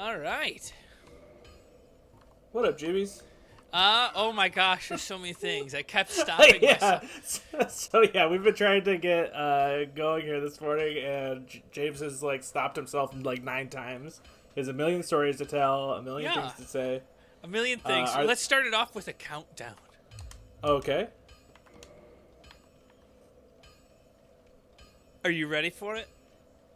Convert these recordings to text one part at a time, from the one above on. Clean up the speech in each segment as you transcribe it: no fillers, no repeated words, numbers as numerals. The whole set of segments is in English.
All right. What up, Jimmies? Oh my gosh, there's so many things. I kept stopping myself. So yeah, we've been trying to get going here this morning, and James has like stopped himself like 9 times. He has a million stories to tell, a million things to say. A million things. Let's start it off with a countdown. Okay. Are you ready for it?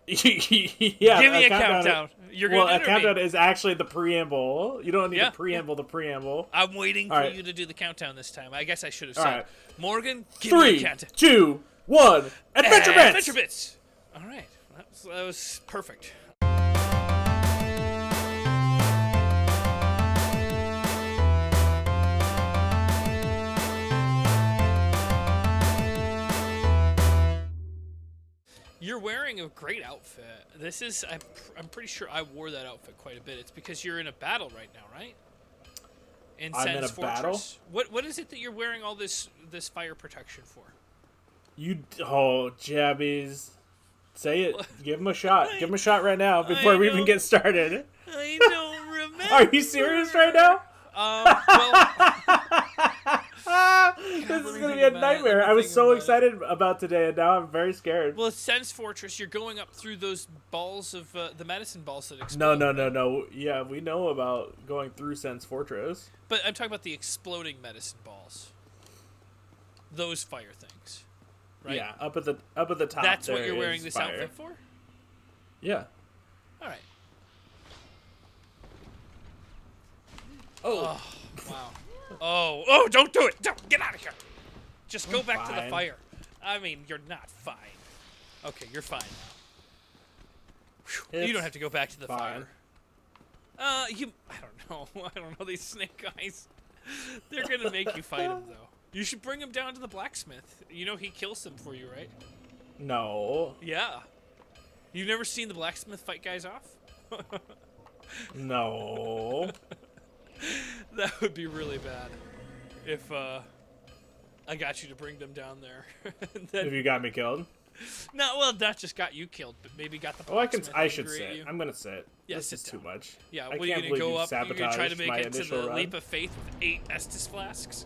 Yeah. Give me a countdown. You're gonna a countdown is actually the preamble. You don't need to preamble the preamble. I'm waiting for you to do the countdown this time. I guess I should have said, right. Morgan, give me a countdown. 3, 2, 1. AdventureBits! AdventureBits! All right. That was perfect. You're wearing a great outfit. This is, I'm pretty sure I wore that outfit quite a bit. It's because you're in a battle right now, right? I'm in a battle? What is it that you're wearing all this fire protection for? Jabbies. Say it. Give him a shot. Give him a shot right now before we even get started. I don't remember. Are you serious right now? This is going to be a nightmare. I was so excited about today, and now I'm very scared. Well, Sense Fortress, you're going up through those balls of the medicine balls that explode. No. Yeah, we know about going through Sense Fortress. But I'm talking about the exploding medicine balls. Those fire things, right? Yeah, up at the top. That's what you're wearing this outfit for? Yeah. All right. Oh, wow. Oh, don't do it. Don't. Get out of here. Just go back to the fire. I mean, you're not fine. Okay, you're fine now. You don't have to go back to the fire. I don't know. I don't know these snake guys. They're going to make you fight them, though. You should bring him down to the blacksmith. You know he kills them for you, right? No. Yeah. You've never seen the blacksmith fight guys off? No. That would be really bad if I got you to bring them down there. If you got me killed? No, well, that just got you killed, but maybe got the blacksmith. I should sit. I'm going to sit. Yeah, this is too much. Yeah, I what, are you can't going to believe go you up? You're going to try to make it to the run. leap of faith with 8 Estus flasks?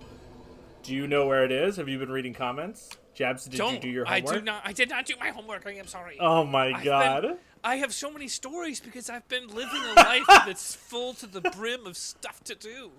Do you know where it is? Have you been reading comments? Jabs, did you do your homework? I did not do my homework. I am sorry. Oh my god. I have so many stories because I've been living a life that's full to the brim of stuff to do.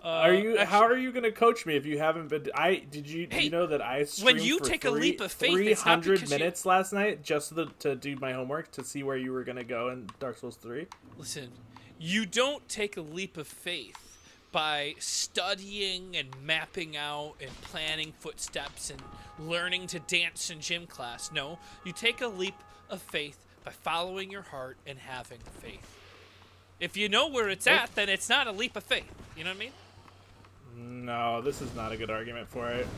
How are you going to coach me if you haven't been? Do you know that I streamed when you for take a leap of faith, 300 minutes last night just to do my homework to see where you were going to go in Dark Souls 3? Listen, you don't take a leap of faith by studying and mapping out and planning footsteps and learning to dance in gym class. No, you take a leap of faith by following your heart and having faith. If you know where it's at, then it's not a leap of faith. You know what I mean? No, this is not a good argument for it.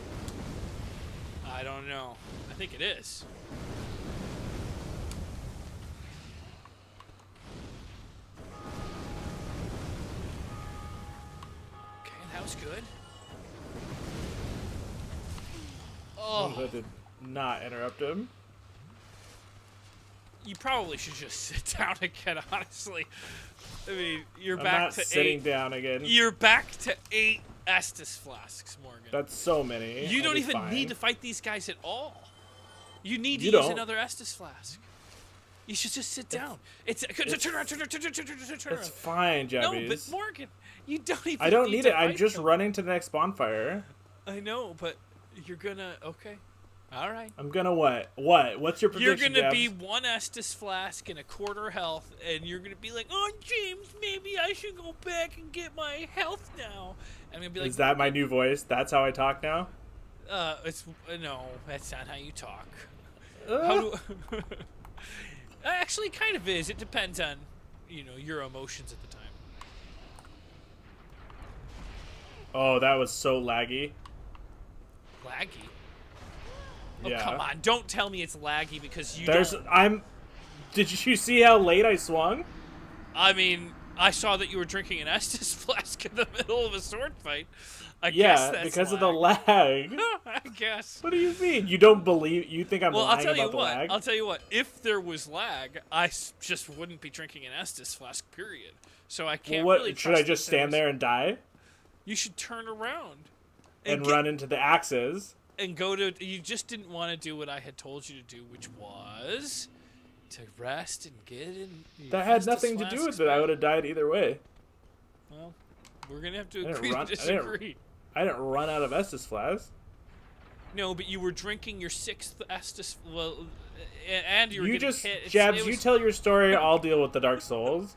I don't know. I think it is. Okay, that was good. Oh, I did not interrupt him. You probably should just sit down again, honestly. I mean, I'm not sitting down again. You're back to 8 Estus flasks, Morgan. That's so many. You don't even need to fight these guys at all. You need to use another Estus flask. You should just sit down. Turn around. It's fine, Jabbies. No, but Morgan, you don't even. I don't need it. I'm just running to the next bonfire. I know, but you're gonna. Okay. All right. I'm gonna what? What? What's your prediction, You're gonna Jabs? be 1 Estus flask and a quarter health, and you're gonna be like, "Oh, James, maybe I should go back and get my health now." And I'm gonna be like, "Is that my new voice? That's how I talk now?" It's no, that's not how you talk. How do? Actually, kind of is. It depends on, your emotions at the time. Oh, that was so laggy. Laggy. Oh, Yeah. come on. Don't tell me it's laggy because you Did you see how late I swung? I mean, I saw that you were drinking an Estus flask in the middle of a sword fight. I Yeah, guess that's because lag. of the lag. I guess. What do you mean? You don't believe? You think I'm Well, lying about the lag? I'll tell you what. If there was lag, just wouldn't be drinking an Estus flask. Period. So I can't What really. should I just stand there and die You should turn around and run into the axes and go to. You just didn't want to do what I had told you to do, which was to rest and get in. That had nothing to do with it. I would have died either way. Well, we're gonna have to agree to disagree. I didn't run out of Estus flasks. No, but you were drinking your 6th Estus. Well, and you were getting just hit. Jabs. You tell your story. I'll deal with the Dark Souls.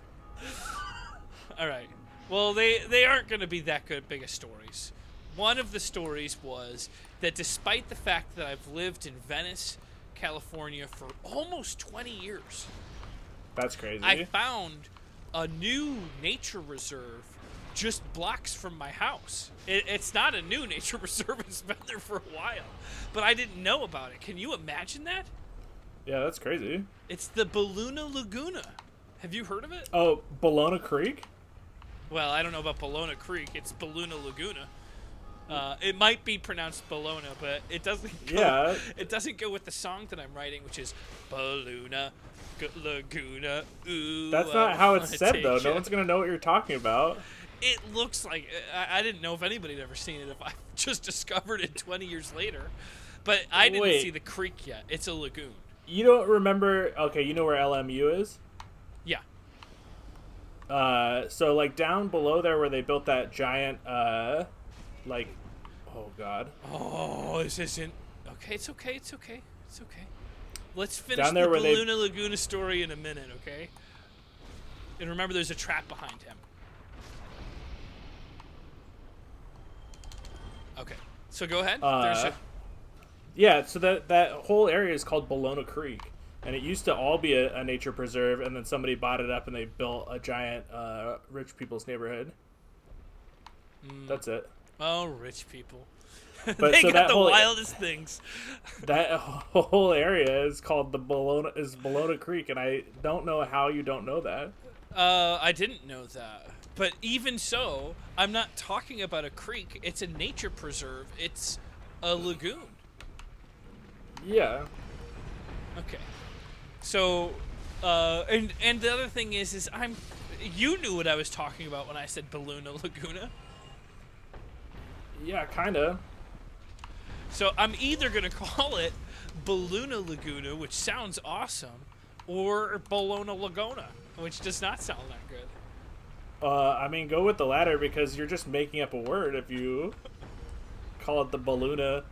All right. Well, they aren't going to be that big of stories. One of the stories was that despite the fact that I've lived in Venice, California for almost 20 years, that's crazy. I found a new nature reserve just blocks from my house. It's not a new nature reserve. It's been there for a while. But I didn't know about it. Can you imagine that? Yeah, that's crazy. It's the Balluna Laguna. Have you heard of it? Oh, Ballona Creek? Well, I don't know about Ballona Creek. It's Balluna Laguna. It might be pronounced Ballona, but it doesn't go, it doesn't go with the song that I'm writing, which is Balluna Laguna. Ooh, that's not how it's said, though. No one's going to know what you're talking about. It looks like... I didn't know if anybody had ever seen it, if I just discovered it 20 years later. But I didn't see the creek yet. It's a lagoon. You don't remember... Okay, you know where LMU is? Yeah. So, like, down below there where they built that giant, like... Oh, God. Oh, this isn't... Okay, it's okay, it's okay. It's okay. Let's finish down the there Balluna Laguna story in a minute, okay? And remember, there's a trap behind him. Okay, so go ahead. Yeah, so that whole area is called Ballona Creek, and it used to all be a nature preserve, and then somebody bought it up and they built a giant rich people's neighborhood. That's it. Oh, rich people. But they so got that the wildest things. That whole area is called Ballona Creek, and I don't know how you don't know that. I didn't know that. But even so, I'm not talking about a creek. It's a nature preserve. It's a lagoon. Yeah. Okay. So, and the other thing is you knew what I was talking about when I said Balluna Laguna. Yeah, kinda. So I'm either gonna call it Balluna Laguna, which sounds awesome, or Ballona Laguna, which does not sound that good. I mean, go with the latter because you're just making up a word if you call it the Balluna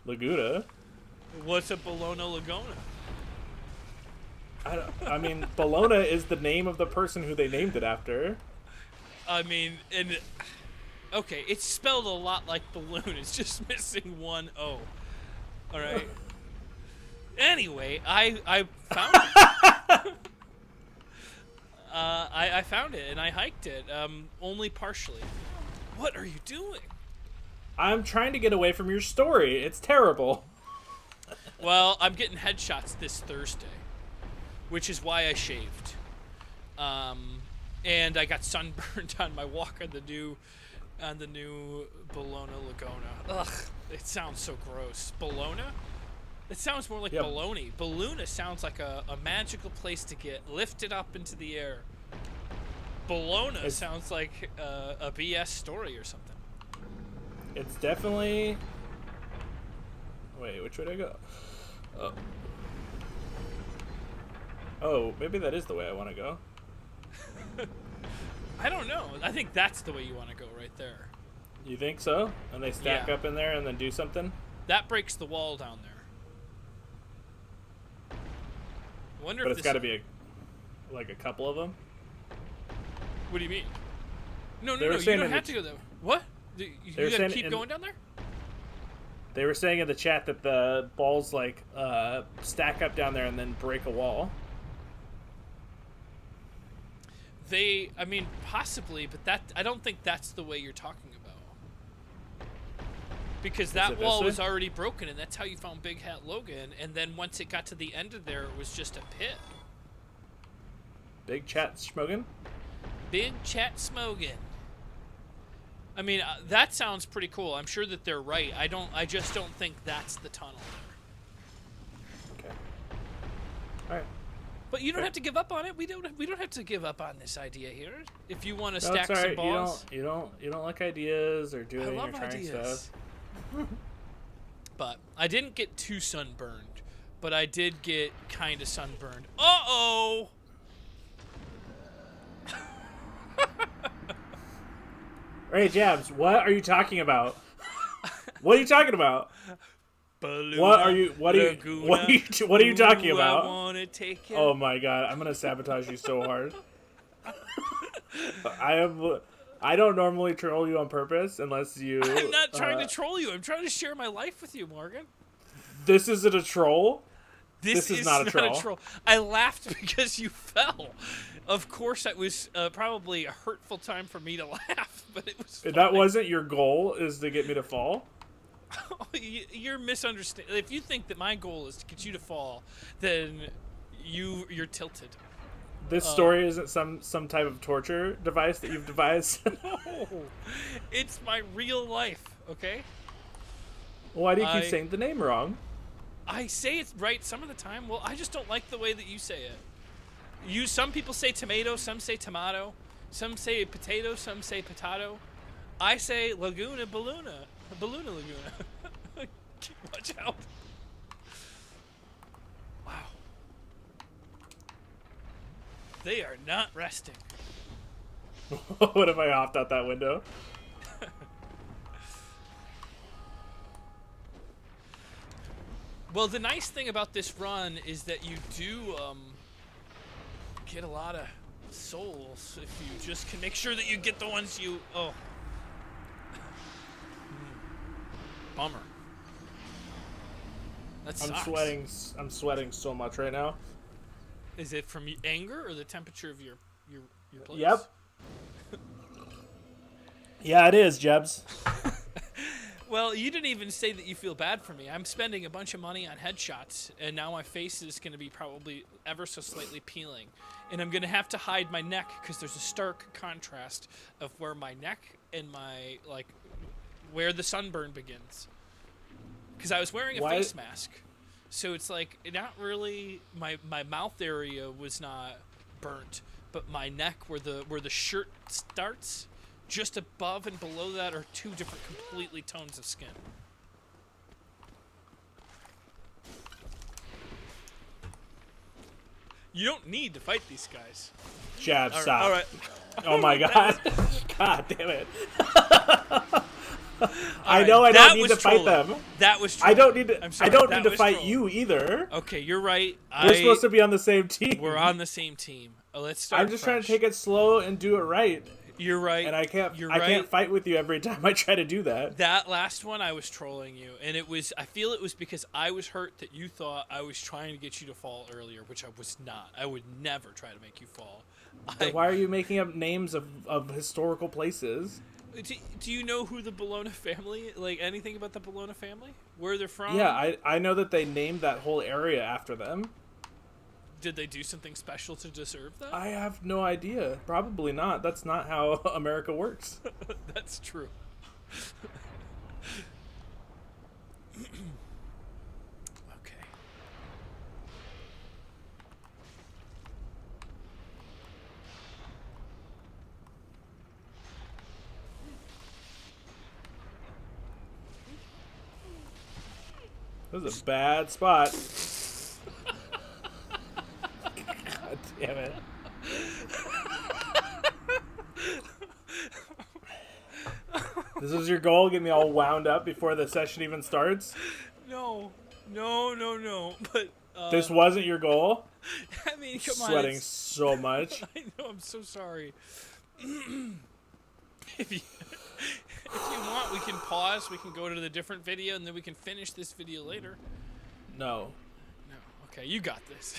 Laguna. What's a Ballona Laguna? I mean, Ballona is the name of the person who they named it after. I mean, okay, it's spelled a lot like balloon. It's just missing one O. All right. Anyway, I found it. I found it and I hiked it, only partially. What are you doing? I'm trying to get away from your story. It's terrible. Well, I'm getting headshots this Thursday, which is why I shaved. And I got sunburned on my walk on the new Ballona Laguna. Ugh, it sounds so gross. Ballona? It sounds more like baloney. Balluna sounds like a magical place to get lifted up into the air. Ballona sounds like a BS story or something. It's definitely... Wait, which way did I go? Oh, maybe that is the way I want to go. I don't know. I think that's the way you want to go right there. You think so? And they stack up in there and then do something? That breaks the wall down there. I wonder but if it's got to be like a couple of them? What do you mean? No, you don't have to go there. What? You gotta keep going down there? They were saying in the chat that the balls like stack up down there and then break a wall. I mean, possibly, but I don't think that's the way you're talking about. Because that wall was already broken, and that's how you found Big Hat Logan, and then once it got to the end of there, it was just a pit. Big Chat Schmogan? Big chat smoking. I mean, that sounds pretty cool. I'm sure that they're right. I just don't think that's the tunnel. Okay. All right. But you don't have to give up on it. We don't have to give up on this idea here. If you want to No, stack it's all some right. balls. You don't like ideas or doing I or love trying ideas. stuff. But I didn't get too sunburned, but I did get kind of sunburned. Uh-oh! Hey, Jabs, what are you talking about? What are you talking about? Balloona, What are you talking about? I wanna take you. Oh my god, I'm gonna sabotage you so hard. I don't normally troll you on purpose unless you. I'm not trying to troll you. I'm trying to share my life with you, Morgan. This isn't a troll. This is not a troll. I laughed because you fell. Of course, that was probably a hurtful time for me to laugh, but it was funny. That wasn't your goal, is to get me to fall? You're misunderstanding. If you think that my goal is to get you to fall, then you're tilted. This story isn't some type of torture device that you've devised? No, it's my real life, okay? Why do you keep saying the name wrong? I say it's right some of the time. Well, I just don't like the way that you say it. Some people say tomato, some say tomato, some say potato, some say potato. I say Laguna Balloona. Balloona Laguna. Watch out. Wow. They are not resting. What if I hopped out that window? Well, the nice thing about this run is that you do get a lot of souls if you just can make sure that you get the ones you... Oh. Bummer. That sucks. I'm sweating so much right now. Is it from anger or the temperature of your place? Yep. Yeah, it is, Jebs. Well, you didn't even say that you feel bad for me. I'm spending a bunch of money on headshots, and now my face is going to be probably ever so slightly peeling. And I'm going to have to hide my neck because there's a stark contrast of where my neck and my, like, where the sunburn begins. Because I was wearing a face mask. So it's like, not really, my mouth area was not burnt, but my neck where the shirt starts, just above and below that are two different completely tones of skin. You don't need to fight these guys. Jab, stop. All right. Oh my god. God damn it. I know I don't need to fight them. That was trolling. I don't need to. I'm sorry, I don't need to fight trolling. you either. Okay, you're right. We're supposed to be on the same team. We're on the same team. Let's start. I'm just trying to take it slow and do it right. You're right. And I can't. You're I right. can't fight with you every time I try to do that. That last one, I was trolling you, and it was. I feel it was because I was hurt that you thought I was trying to get you to fall earlier, which I was not. I would never try to make you fall. Then why are you making up names of historical places? Do you know who the Bologna family? Like anything about the Bologna family? Where they're from? Yeah, I know that they named that whole area after them. Did they do something special to deserve that? I have no idea. Probably not. That's not how America works. That's true. Okay. This is a bad spot. God damn it. This is your goal? Get me all wound up before the session even starts? No. But this wasn't your goal? I mean, come on. Sweating so much. I know. I'm so sorry. If you want, we can pause. We can go to the different video, and then we can finish this video later. No. No. Okay, you got this.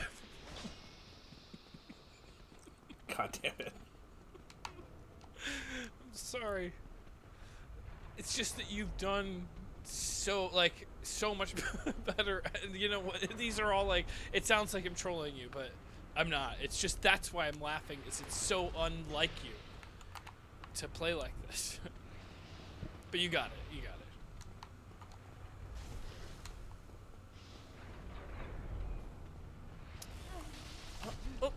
God damn it. I'm sorry. It's just that you've done so much better. You know what? These are all like. It sounds like I'm trolling you, but I'm not. It's just that's why I'm laughing. It's so unlike you to play like this. But you got it. You got it. Oh.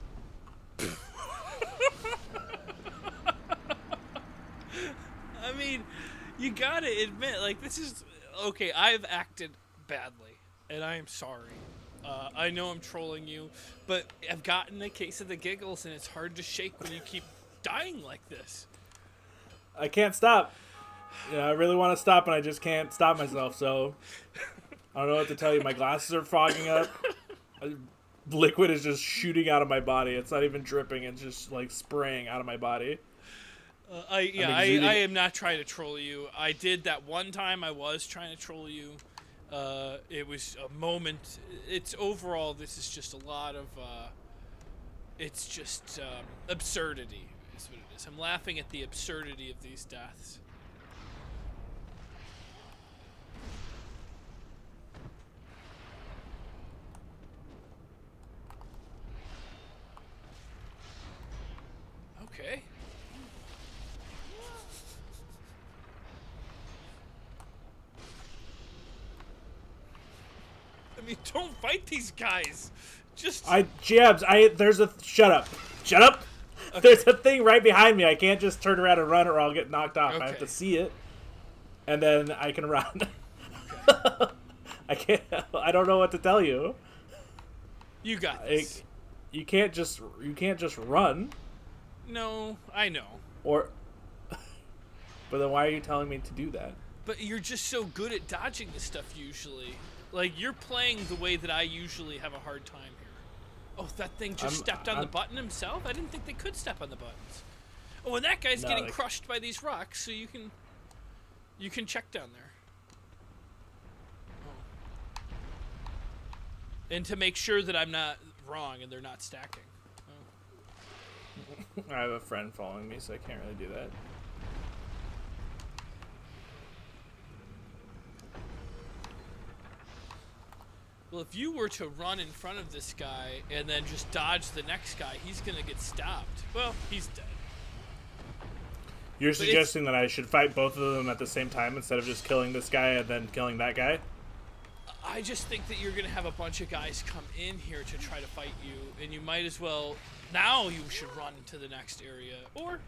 I mean, you gotta admit, like, this is okay. I've acted badly, and I am sorry. I know I'm trolling you, but I've gotten a case of the giggles, and it's hard to shake when you keep dying like this. I can't stop. Yeah, I really want to stop, and I just can't stop myself. So I don't know what to tell you. My glasses are fogging up. Liquid is just shooting out of my body. It's not even dripping. It's just like spraying out of my body. I am not trying to troll you. I did that one time. I was trying to troll you. It was a moment. It's overall. This is just a lot of. It's just absurdity. Is what it is. I'm laughing at the absurdity of these deaths. Okay. I mean, don't fight these guys. Just There's a shut up. Okay. There's a thing right behind me. I can't just turn around and run or I'll get knocked off. Okay. I have to see it, and then I can run. Okay. I can't. I don't know what to tell you. You got this. You can't just run. No, I know. But then why are you telling me to do that? But you're just so good at dodging this stuff usually. Like, you're playing the way that I usually have a hard time here. Oh, that thing just stepped on the button himself? I didn't think they could step on the buttons. Oh, and that guy's getting crushed by these rocks, so you can check down there. Oh. And to make sure that I'm not wrong and they're not stacking. Oh. I have a friend following me, so I can't really do that. Well, if you were to run in front of this guy and then just dodge the next guy, he's going to get stopped. Well, he's dead. You're suggesting that I should fight both of them at the same time instead of just killing this guy and then killing that guy? I just think that you're going to have a bunch of guys come in here to try to fight you, and you might as well... Now you should run to the next area. Or...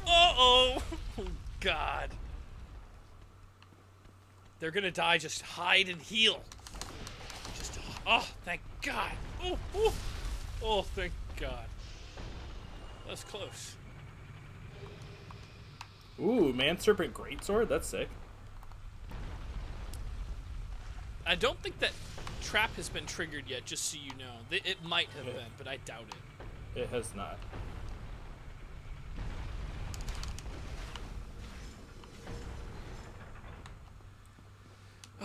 Uh-oh! Oh, God. They're gonna die. Just hide and heal. Just, oh, thank God. Oh, oh, oh, thank God. That's close. Ooh, Man Serpent Greatsword? That's sick. I don't think that trap has been triggered yet, just so you know. It might have been, but I doubt it. It has not.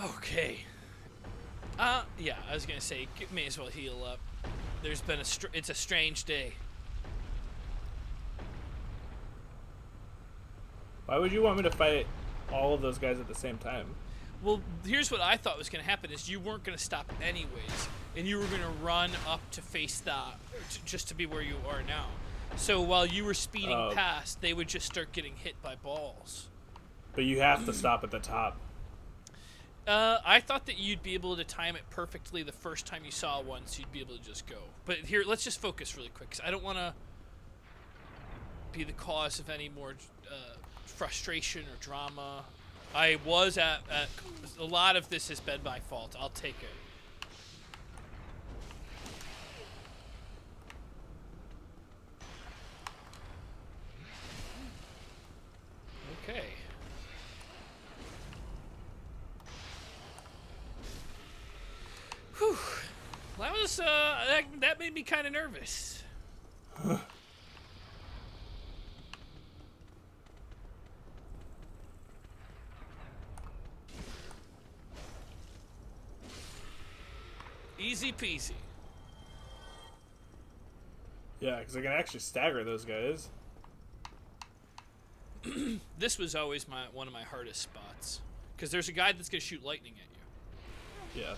Okay. Yeah, I was gonna say, may as well heal up. There's been it's a strange day. Why would you want me to fight all of those guys at the same time? Well, here's what I thought was gonna happen: is you weren't gonna stop anyways, and you were gonna run up to face just to be where you are now. So while you were speeding past, they would just start getting hit by balls. But you have to stop at the top. I thought that you'd be able to time it perfectly the first time you saw one, so you'd be able to just go. But here, let's just focus really quick, because I don't want to be the cause of any more frustration or drama. I was at a lot of this has been my fault. I'll take it. Okay. Whew. That was that made me kind of nervous. Easy peasy. Yeah, because I can actually stagger those guys. This was always one of my hardest spots, because there's a guy that's gonna shoot lightning at you. Yeah.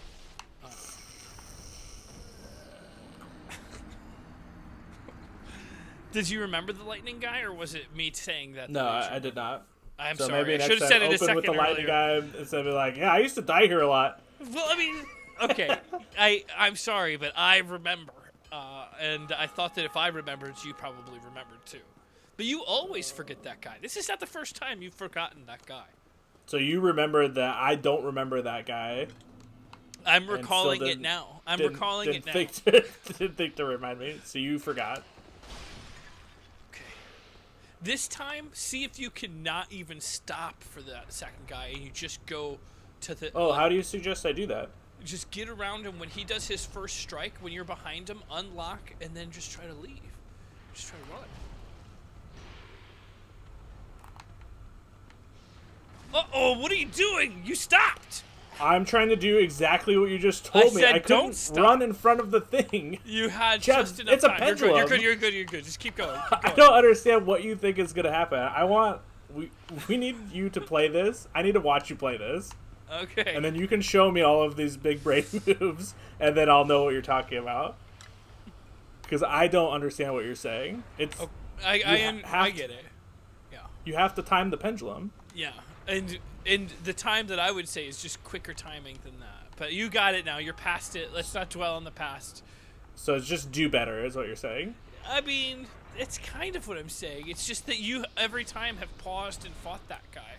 Did you remember the lightning guy, or was it me saying that? No, I did not. I'm so sorry. Maybe I next should have time said it a open second with the lightning earlier. guy instead of be like, yeah, I used to die here a lot. Well, I mean, okay. I'm sorry, but I remember. And I thought that if I remembered, you probably remembered too. But you always forget that guy. This is not the first time you've forgotten that guy. So you remember that I don't remember that guy. I'm recalling it now. Didn't think to remind me. So you forgot. Okay. This time, see if you cannot even stop for that second guy, and you just go to the... Oh, how do you suggest I do that? Just get around him when he does his first strike, when you're behind him, unlock, and then just try to leave. Just try to run. Uh-oh, what are you doing? You stopped! I'm trying to do exactly what you just told me. I couldn't run in front of the thing. You had Jeff, just enough it's a time. pendulum. You're good. Just keep going. I don't understand what you think is going to happen. We need you to play this. I need to watch you play this. Okay. And then you can show me all of these big brain moves, and then I'll know what you're talking about. Because I don't understand what you're saying. I get it. Yeah. You have to time the pendulum. Yeah. And the time that I would say is just quicker timing than that. But you got it now. You're past it. Let's not dwell on the past. So it's just do better is what you're saying? I mean, it's kind of what I'm saying. It's just that you every time have paused and fought that guy.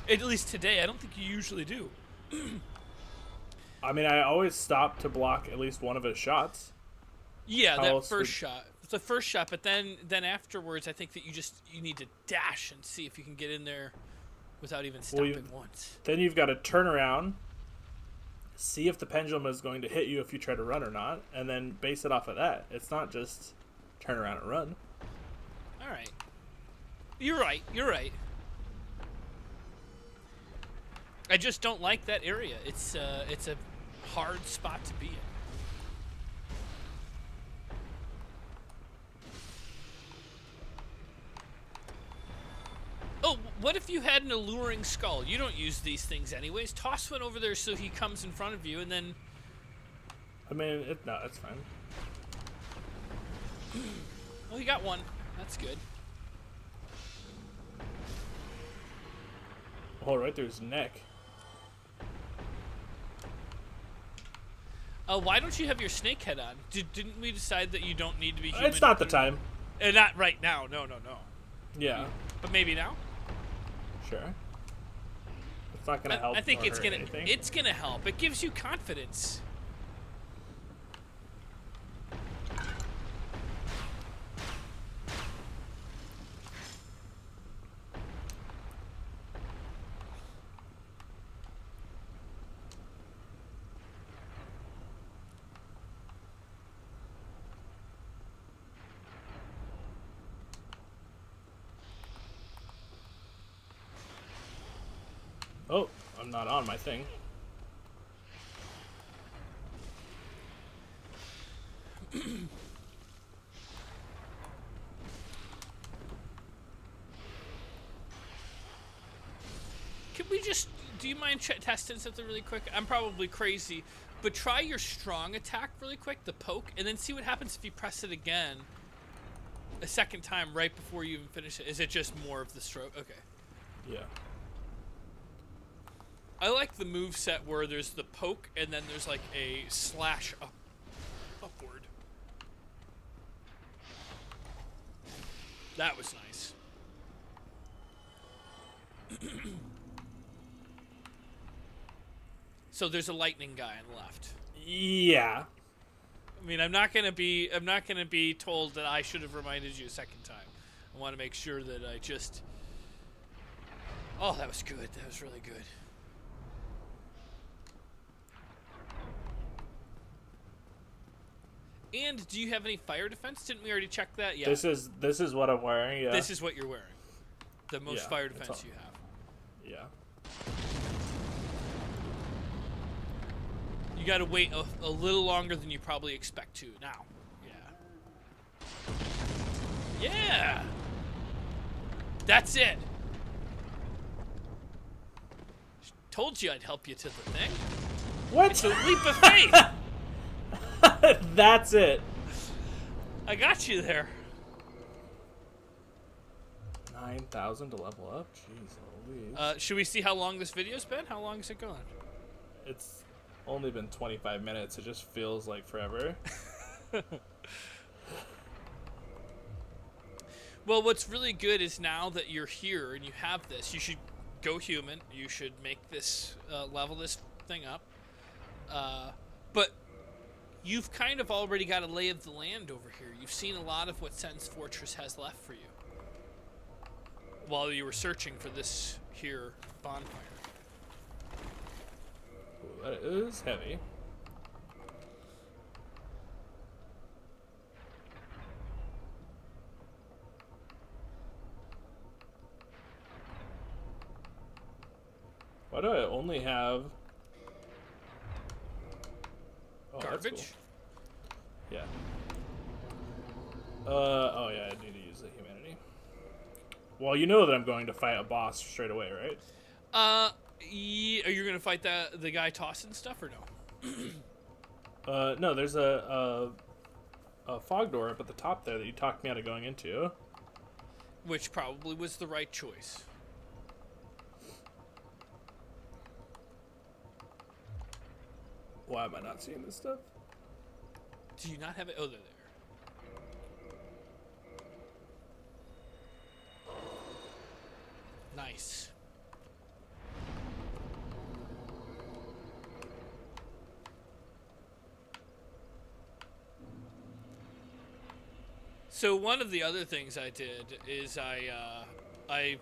At least today. I don't think you usually do. I mean, I always stop to block at least one of his shots. Yeah, that first shot. It's the first shot, but then afterwards, I think that you need to dash and see if you can get in there without even stopping once. Then you've got to turn around, see if the pendulum is going to hit you if you try to run or not, and then base it off of that. It's not just turn around and run. All right. You're right. I just don't like that area. It's a hard spot to be in. Oh, what if you had an alluring skull? You don't use these things anyways. Toss one over there so he comes in front of you, and then... I mean, no, it's fine. Well, you got one. That's good. Oh, right there's his neck. Why don't you have your snake head on? Didn't we decide that you don't need to be human? It's not the time. Not right now. No. Yeah. But maybe now? Sure. It's not going to help. I think it's going to help. It gives you confidence. Oh, I'm not on my thing. Do you mind testing something really quick? I'm probably crazy, but try your strong attack really quick, the poke, and then see what happens if you press it again a second time right before you even finish it. Is it just more of the stroke? Okay. Yeah. I like the move set where there's the poke and then there's like a slash upward. That was nice. So there's a lightning guy on the left. Yeah. I mean, I'm not gonna be told that I should have reminded you a second time. I want to make sure that I just. Oh, that was good. That was really good. And do you have any fire defense? Didn't we already check that? Yeah. This is what I'm wearing. Yeah. This is what you're wearing. The most fire defense you have. Yeah. You got to wait a little longer than you probably expect to now. Yeah. Yeah. That's it. Told you I'd help you to the thing. What? It's a leap of faith. That's it. I got you there. 9,000 to level up? Jeez Louise. Should we see how long this video's been? How long has it gone? It's only been 25 minutes. It just feels like forever. Well, what's really good is now that you're here and you have this, you should go human. You should make this, level this thing up. But you've kind of already got a lay of the land over here. You've seen a lot of what Sen's Fortress has left for you while you were searching for this here bonfire. Ooh, that is heavy. Why do I only have... Oh, Garbage? that's cool. Yeah. Oh yeah, I need to use the humanity. Well, you know that I'm going to fight a boss straight away, right? Yeah, are you gonna fight the guy tossing stuff or no? No, there's a fog door up at the top there that you talked me out of going into. Which probably was the right choice. Why am I not seeing this stuff? Do you not have it? Oh, they're there. Nice. So one of the other things I did is I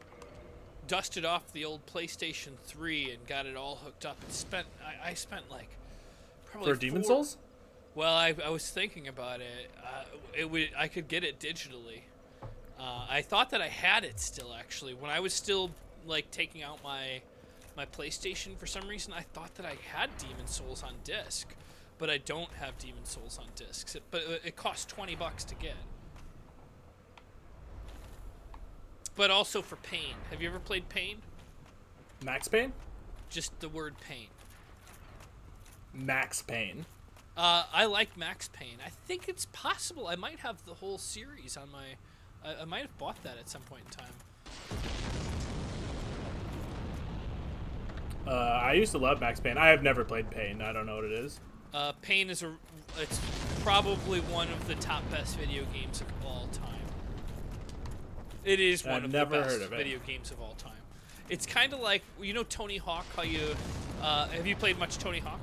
dusted off the old PlayStation 3 and got it all hooked up and I spent like probably For Demon Souls? Well, I was thinking about it. I could get it digitally. I thought that I had it still, actually. When I was still like taking out my PlayStation, for some reason I thought that I had Demon Souls on disc, but I don't have Demon Souls on discs. But it costs $20 to get. But also for Pain. Have you ever played Pain? Max Payne? Just the word Pain. Max Payne. I like Max Payne. I think it's possible I might have the whole series on my... I might have bought that at some point in time. I used to love Max Payne. I have never played Payne. I don't know what it is. Pain is it's probably one of the top best video games of all time. It is one of the best video games of all time. It's kind of like, you know Tony Hawk, how you... have you played much Tony Hawk?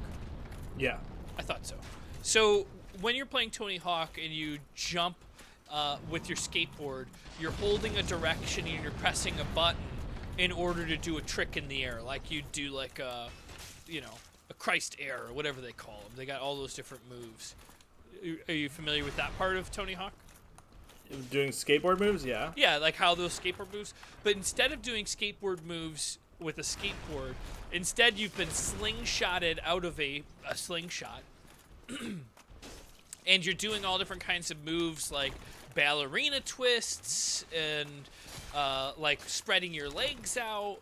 Yeah. I thought so. So, when you're playing Tony Hawk and you jump with your skateboard, you're holding a direction and you're pressing a button in order to do a trick in the air. Like you do like a, you know, a Christ air or whatever they call them. They got all those different moves. Are you familiar with that part of Tony Hawk? Doing skateboard moves? Yeah. Yeah, like how those skateboard moves. But instead of doing skateboard moves with a skateboard, instead you've been slingshotted out of a slingshot. And you're doing all different kinds of moves like ballerina twists and like spreading your legs out.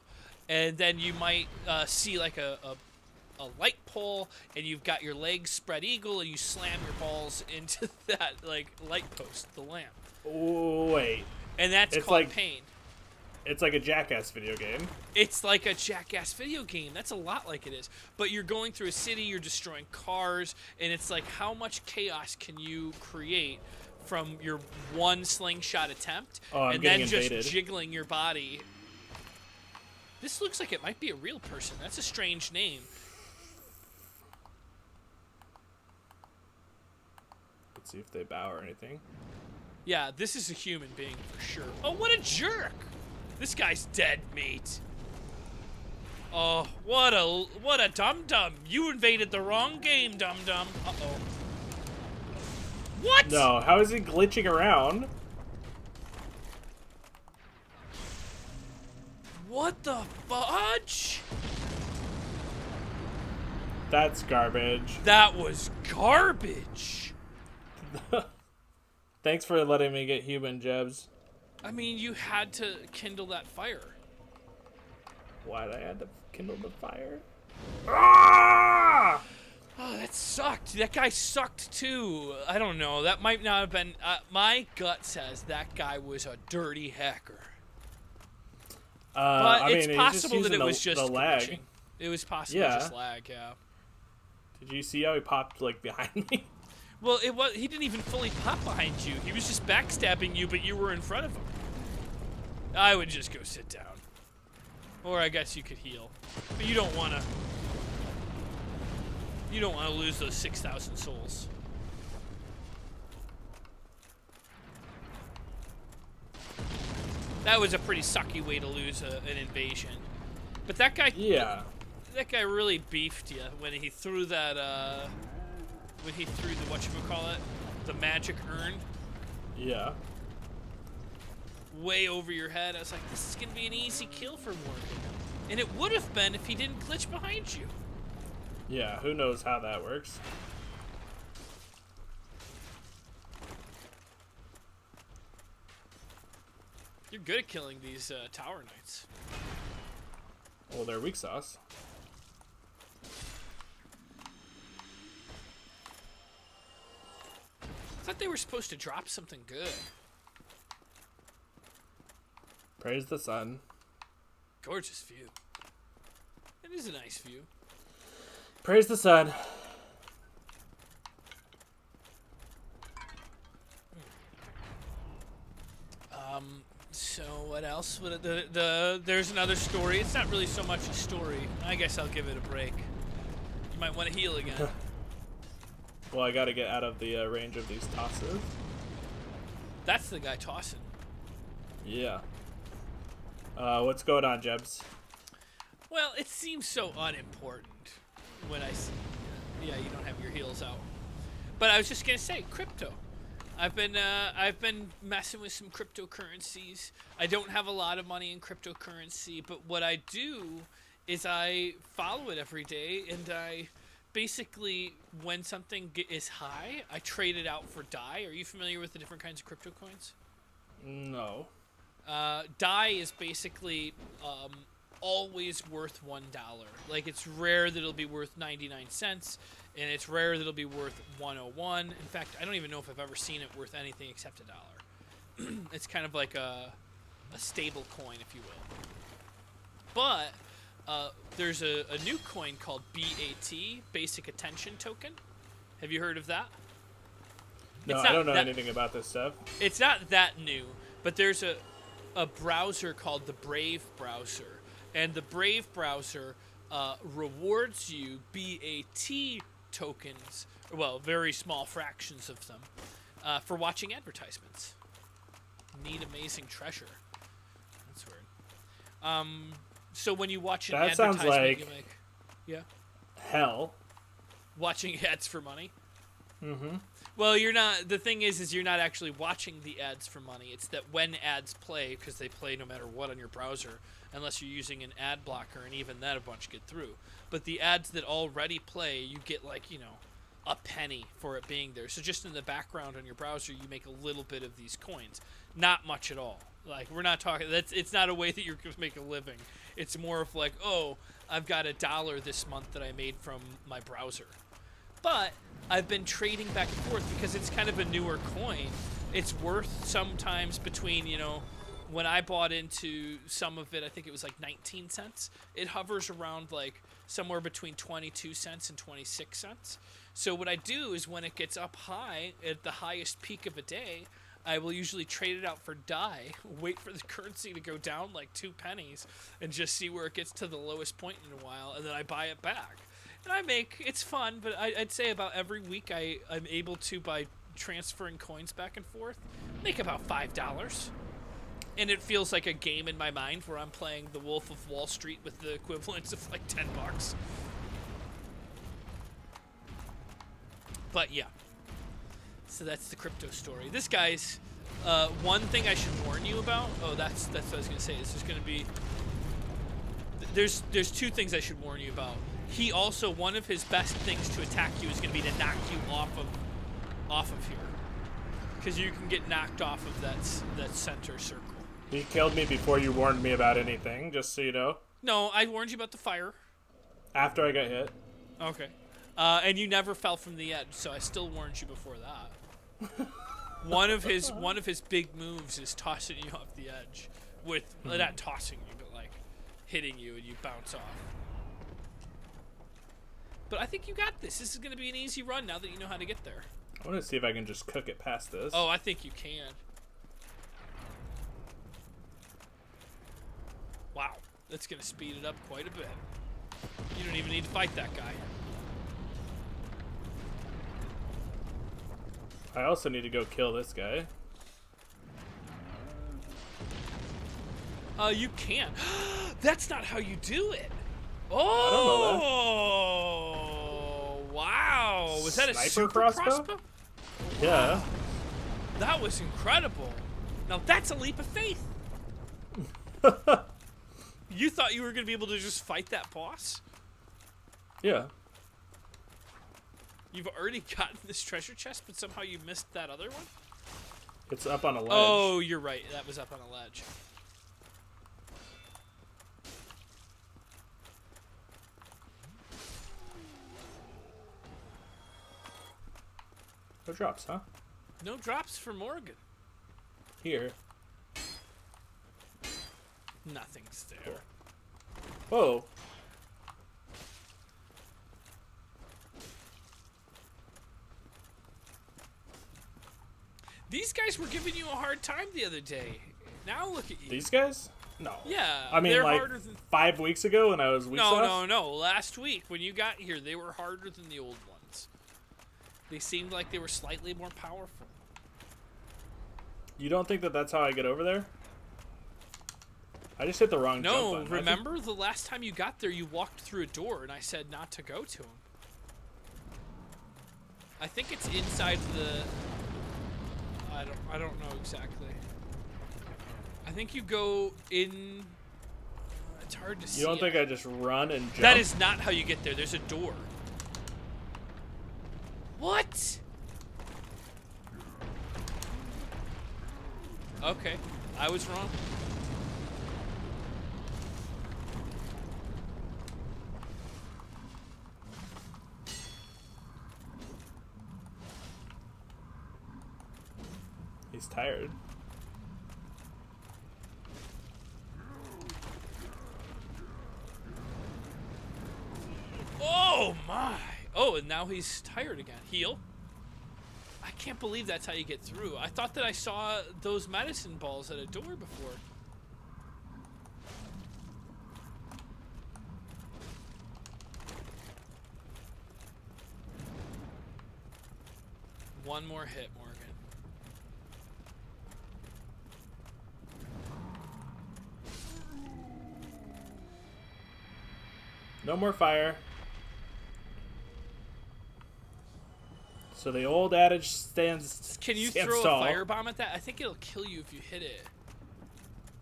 And then you might see like a light pole and you've got your legs spread eagle and you slam your balls into that like light post, the lamp. Oh, wait. And that's it's called like, Pain. It's like a Jackass video game. It's like a Jackass video game. That's a lot like it is. But you're going through a city, you're destroying cars, and it's like how much chaos can you create from your one slingshot attempt and then invaded. Just jiggling your body. This looks like it might be a real person. That's a strange name. Let's see if they bow or anything. Yeah, this is a human being for sure. Oh, what a jerk! This guy's dead meat. Oh, what a dum-dum. You invaded the wrong game, dum-dum. Uh-oh. What? No, how is he glitching around? What the fudge? That's garbage. That was garbage. Thanks for letting me get human, Jebs. I mean, you had to kindle that fire. Why'd I have to kindle the fire? Ah! Oh, that sucked. That guy sucked too. I don't know. That might not have been... my gut says that guy was a dirty hacker. But I it's mean, possible he's that just it using was just the lag. glitching. It was possibly Yeah. just lag, yeah. Did you see how he popped like behind me? Well, he didn't even fully pop behind you. He was just backstabbing you, but you were in front of him. I would just go sit down. Or I guess you could heal. But you don't want to... You don't want to lose those 6,000 souls. That was a pretty sucky way to lose an invasion. But that guy... Yeah. That guy really beefed you when he threw that, when he threw the, whatchamacallit, the magic urn. Yeah. Way over your head. I was like, this is going to be an easy kill for Morgan. And it would have been if he didn't glitch behind you. Yeah, who knows how that works. You're good at killing these tower knights. Well, they're weak sauce. I thought they were supposed to drop something good. Praise the sun. Gorgeous view. It is a nice view. Praise the sun. So what else? There's another story. It's not really so much a story. I guess I'll give it a break. You might want to heal again. Well, I gotta get out of the range of these tosses. That's the guy tossing. Yeah. What's going on, Jebs? Well, it seems so unimportant when I see... Yeah, you don't have your heels out. But I was just gonna say, crypto. I've been messing with some cryptocurrencies. I don't have a lot of money in cryptocurrency, but what I do is I follow it every day, and I basically, when something is high, I trade it out for DAI. Are you familiar with the different kinds of crypto coins? No. DAI is basically always worth $1. Like, it's rare that it'll be worth 99 cents, and it's rare that it'll be worth 101. In fact, I don't even know if I've ever seen it worth anything except $1. It's kind of like a stable coin, if you will. But there's a new coin called BAT, Basic Attention Token. Have you heard of that? No, I don't know anything about this stuff. It's not that new, but there's a browser called the Brave browser. And the Brave browser rewards you BAT tokens, well, very small fractions of them, for watching advertisements. Neat, amazing treasure. That's weird. So when you watch an advertisement, sounds like you make... Yeah? hell. Watching ads for money? Mm-hmm. Well, you're not... The thing is you're not actually watching the ads for money. It's that when ads play, because they play no matter what on your browser, unless you're using an ad blocker, and even that a bunch get through. But the ads that already play, you get, like, you know, a penny for it being there. So just in the background on your browser, you make a little bit of these coins. Not much at all. Like, we're not talking... It's not a way that you're going to make a living. It's more of like, oh, I've got $1 this month that I made from my browser. But I've been trading back and forth because it's kind of a newer coin. It's worth sometimes between, you know, when I bought into some of it, I think it was like 19 cents. It hovers around like somewhere between 22 cents and 26 cents. So what I do is when it gets up high at the highest peak of a day, I will usually trade it out for DAI, wait for the currency to go down like 2 pennies, and just see where it gets to the lowest point in a while, and then I buy it back. And I make, it's fun, but I'd say about every week I'm able to, by transferring coins back and forth, make about $5. And it feels like a game in my mind where I'm playing The Wolf of Wall Street with the equivalents of like $10. But yeah. So that's the crypto story. This guy's, one thing I should warn you about. Oh, that's what I was gonna say. This is gonna be. There's 2 things I should warn you about. He also, one of his best things to attack you is gonna be to knock you off of here, because you can get knocked off of that center circle. He killed me before you warned me about anything. Just so you know. No, I warned you about the fire. After I got hit. Okay. And you never fell from the edge, so I still warned you before that. one of his big moves is tossing you off the edge with not tossing you, but like hitting you and you bounce off. But I think you got this. This is going to be an easy run now that you know how to get there. I want to see if I can just cook it past this. Oh, I think you can. Wow. That's going to speed it up quite a bit. You don't even need to fight that guy. I also need to go kill this guy. You can't. That's not how you do it. Oh! Wow. Was that a Sniper super crossbow? Yeah. That was incredible. Now that's a leap of faith. You thought you were going to be able to just fight that boss? Yeah. You've already gotten this treasure chest, but somehow you missed that other one? It's up on a ledge. Oh, you're right. That was up on a ledge. No drops, huh? No drops for Morgan. Here. Nothing's there. Cool. Whoa. These guys were giving you a hard time the other day. Now look at you. These guys? No. Yeah. I mean, they're like harder than... 5 weeks ago when I was weeks off? No. Last week when you got here, they were harder than the old ones. They seemed like they were slightly more powerful. You don't think that that's how I get over there? I just hit the wrong jump No, button. remember the last time you got there, you walked through a door, and I said not to go to him. I think it's inside the... I don't know exactly. I think you go in... It's hard to see. You don't think I just run and jump? That is not how you get there. There's a door. What? Okay, I was wrong. He's tired. Oh my! Oh, and now he's tired again. Heal. I can't believe that's how you get through. I thought that I saw those medicine balls at a door before. One more hit, Morgan. No more fire. So the old adage stands. Can you stands throw tall. a firebomb at that? I think it'll kill you if you hit it.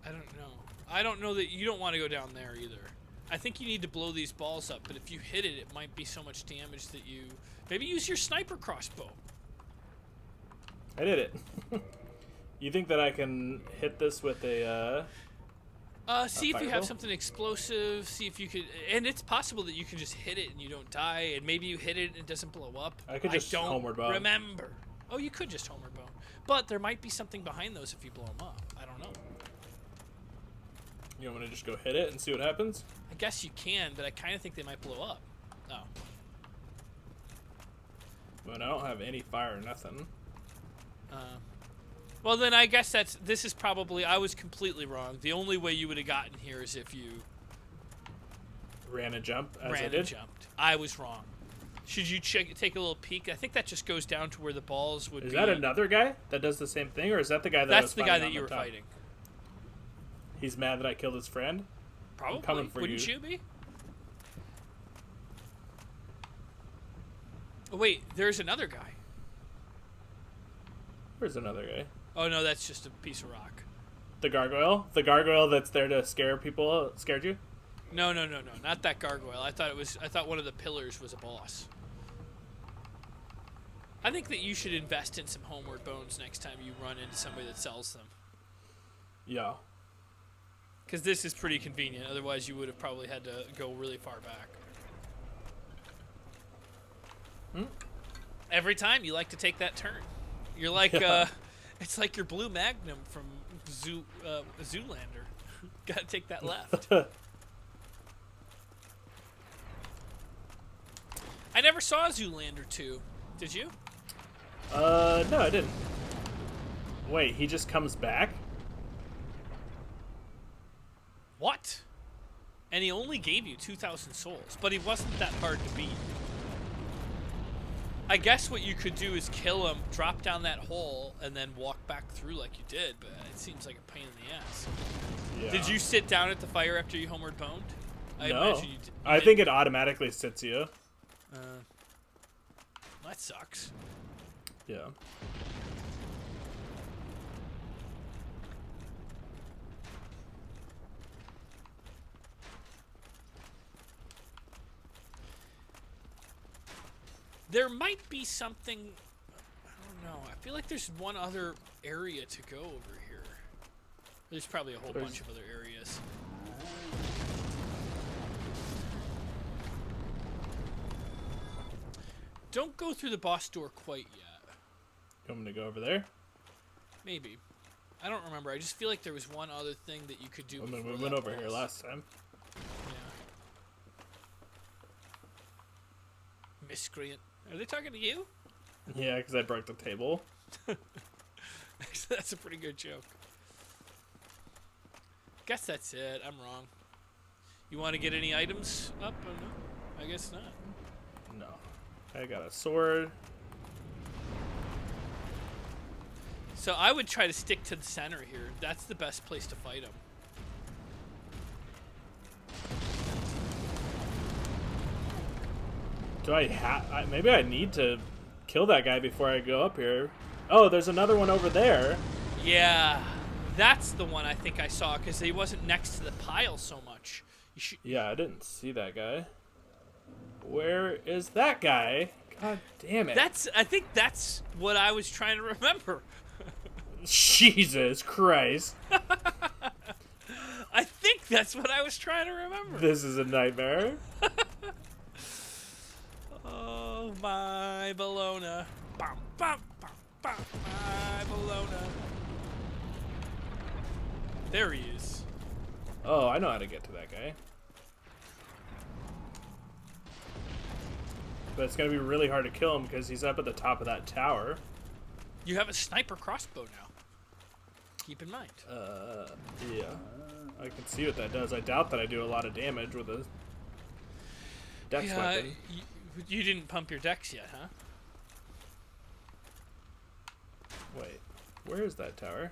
I don't know. I don't know that you don't want to go down there either. I think you need to blow these balls up, but if you hit it, it might be so much damage that you... Maybe use your sniper crossbow. I did it. You think that I can hit this with a... See if you have fireball? something explosive. See if you could... And it's possible that you can just hit it and you don't die, and maybe you hit it and it doesn't blow up. I could just homeward bound. Remember. Oh, you could just homeward bound. But there might be something behind those if you blow them up. I don't know. You want me to just go hit it and see what happens? I guess you can, but I kind of think they might blow up. Oh. But I don't have any fire or nothing. Well, then I guess this is probably... I was completely wrong. The only way you would have gotten here is if you... Ran and jumped as I ran did? and jumped. I was wrong. Should you take a little peek? I think that just goes down to where the balls would be. Is that another guy that does the same thing, or is that the guy that I was That's the fighting guy that on you the were top? fighting. He's mad that I killed his friend? Probably. coming for Wouldn't you. you be? Oh, wait, there's another guy. Where's another guy? Oh, no, that's just a piece of rock. The gargoyle? The gargoyle that's there to scare people? Scared you? No, not that gargoyle. I thought one of the pillars was a boss. I think that you should invest in some homeward bones next time you run into somebody that sells them. Yeah. Because this is pretty convenient. Otherwise, you would have probably had to go really far back. Every time you like to take that turn. You're like, it's like your blue magnum from Zoolander. Gotta take that left. I never saw Zoolander 2. Did you? No, I didn't. Wait, he just comes back? What? And he only gave you 2,000 souls, but he wasn't that hard to beat. I guess what you could do is kill him, drop down that hole, and then walk back through like you did, but it seems like a pain in the ass. Yeah. Did you sit down at the fire after you homeward boned? No. I think it automatically sits you. That sucks. Yeah. There might be something, I don't know. I feel like there's one other area to go over here. There's probably a whole bunch of other areas. Don't go through the boss door quite yet. You want me to go over there? Maybe. I don't remember. I just feel like there was one other thing that you could do. I mean, we went over here last time. Yeah. Miscreant. Are they talking to you? Yeah, because I broke the table. That's a pretty good joke. Guess that's it. I'm wrong. You want to get any items up? Or no? I guess not. No. I got a sword. So I would try to stick to the center here. That's the best place to fight him. Do maybe I need to kill that guy before I go up here. Oh, there's another one over there. Yeah, that's the one I think I saw because he wasn't next to the pile so much. Yeah, I didn't see that guy. Where is that guy? God damn it. I think that's what I was trying to remember. Jesus Christ. I think that's what I was trying to remember. This is a nightmare. Oh, my Bologna. Bum, bum, bum, bum, my Bologna. There he is. Oh, I know how to get to that guy. But it's going to be really hard to kill him because he's up at the top of that tower. You have a sniper crossbow now. Keep in mind. Yeah. I can see what that does. I doubt that I do a lot of damage with a dex weapon. You didn't pump your dex yet, huh? Wait. Where is that tower?